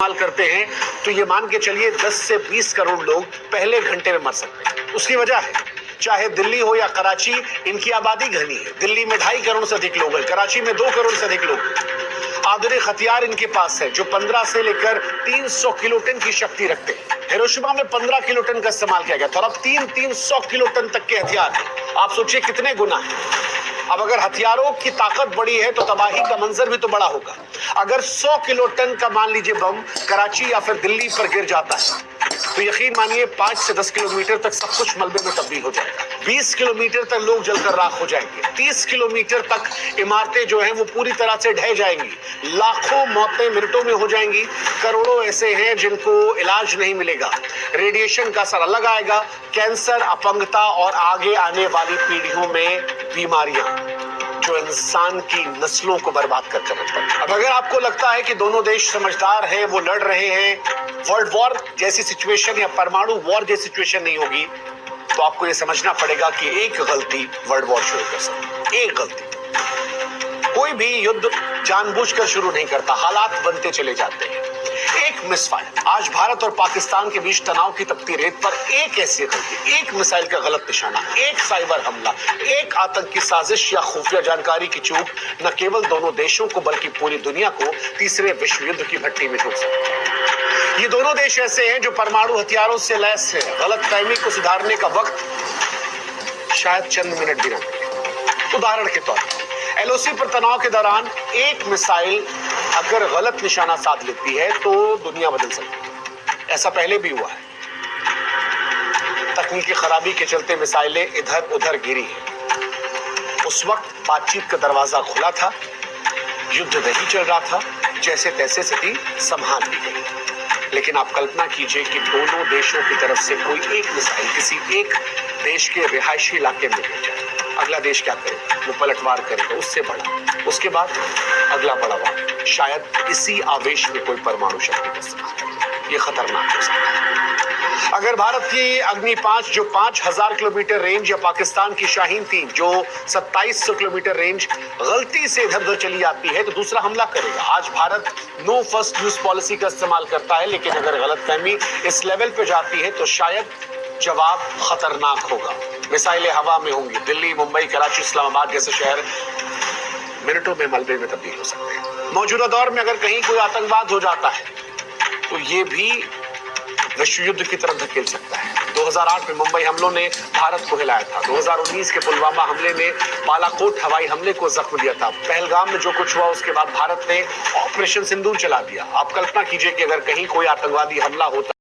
इस्तेमाल करते हैं तो ये मान के चलिए 10 से 20 करोड़ लोग पहले घंटे में मर सकते हैं। उसकी वजह है, चाहे दिल्ली हो या कराची, इनकी आबादी घनी है। दिल्ली में 2.5 करोड़ से अधिक लोग हैं, कराची में 2 करोड़ से अधिक लोग हैं। आधुनिक हथियार इनके पास है जो 15 से लेकर 300 किलोटन की शक्ति रखते हैं। हिरोशिमा में 15 किलोटन का इस्तेमाल किया गया था और अब 300 किलोटन तक के हथियार हैं। आप सोचिए कितने गुना है। अब अगर हथियारों की ताकत बड़ी है तो तबाही का मंजर भी तो बड़ा होगा। अगर 100 किलोटन का मान लीजिए बम कराची या फिर दिल्ली पर गिर जाता है तो यकीन मानिए 5 से 10 किलोमीटर तक सब कुछ मलबे में तब्दील हो जाएगा। 20 किलोमीटर तक लोग जलकर राख हो जाएंगे। 30 किलोमीटर तक इमारतें जो हैं वो पूरी तरह से ढह जाएंगी। लाखों मौतें मिनटों में हो जाएंगी। करोड़ों ऐसे हैं जिनको इलाज नहीं मिलेगा। रेडिएशन का असर अलग आएगा। कैंसर, अपंगता और आगे आने वाली पीढ़ियों में बीमारियां जो इंसान की नस्लों को बर्बाद करके रखता है। अब अगर आपको लगता है कि दोनों देश समझदार हैं, वो लड़ रहे हैं, वर्ल्ड वॉर जैसी सिचुएशन या परमाणु वॉर जैसी सिचुएशन नहीं होगी, तो आपको यह समझना पड़ेगा कि एक गलती वर्ल्ड वॉर शुरू कर सकती है। एक गलती। कोई भी युद्ध जानबूझकर शुरू नहीं करता, हालात बनते चले जाते हैं। एक मिसफायर, आज भारत और पाकिस्तान के बीच तनाव की तपती रेत पर एक ऐसी गलती, एक मिसाइल का गलत निशाना, एक साइबर हमला, एक आतंकी साजिश या खुफिया जानकारी की चूक न केवल दोनों देशों को बल्कि पूरी दुनिया को तीसरे विश्व युद्ध की भट्टी में झोंक सकते हैं। ये दोनों देश ऐसे हैं जो परमाणु हथियारों से लैस है। गलतफहमी को सुधारने का वक्त शायद चंद मिनट भी न मिले। उदाहरण के तौर पर एलओसी पर तनाव के दौरान एक मिसाइल अगर गलत निशाना साध लेती है तो दुनिया बदल सकती है। ऐसा पहले भी हुआ है। तकनीकी खराबी के चलते मिसाइलें इधर उधर गिरी हैं। उस वक्त बातचीत का दरवाजा खुला था, युद्ध नहीं चल रहा था, जैसे तैसे स्थिति संभाल ली गई। लेकिन आप कल्पना कीजिए कि दोनों देशों की तरफ से कोई एक मिसाइल किसी एक देश के रिहायशी इलाके में गिर जाए, अगला देश क्या करेगा? वो पलटवार करेगा, उससे बड़ा, उसके बाद अगला बड़ा वार, शायद इसी आवेश में कोई परमाणु शक्ति का इस्तेमाल करे। ये खतरनाक हो सकता है। अगर भारत की अग्नि 5 जो 5000 किलोमीटर रेंज या पाकिस्तान की शाहीन 3 जो 2700 किलोमीटर रेंज गलती से इधर उधर चली जाती है तो दूसरा हमला करेगा। आज Bharat no first use policy का इस्तेमाल करता है, लेकिन अगर गलतफहमी इस लेवल पे जाती है तो शायद जवाब खतरनाक होगा। मिसाइलें हवा में होंगी। दिल्ली, मुंबई, कराची, इस्लामाबाद जैसे शहर मिनटों में मलबे में तब्दील हो सकते हैं। मौजूदा दौर में अगर कहीं कोई आतंकवाद हो जाता है तो ये भी विश्व युद्ध की तरफ धकेल सकता है। 2008 में मुंबई हमलों ने भारत को हिलाया था। 2019 के पुलवामा हमले ने बालाकोट हवाई हमले को जख्म दिया था। पहलगाम में जो कुछ हुआ उसके बाद भारत ने ऑपरेशन सिंदूर चला दिया। आप कल्पना कीजिए कि अगर कहीं कोई आतंकवादी हमला होता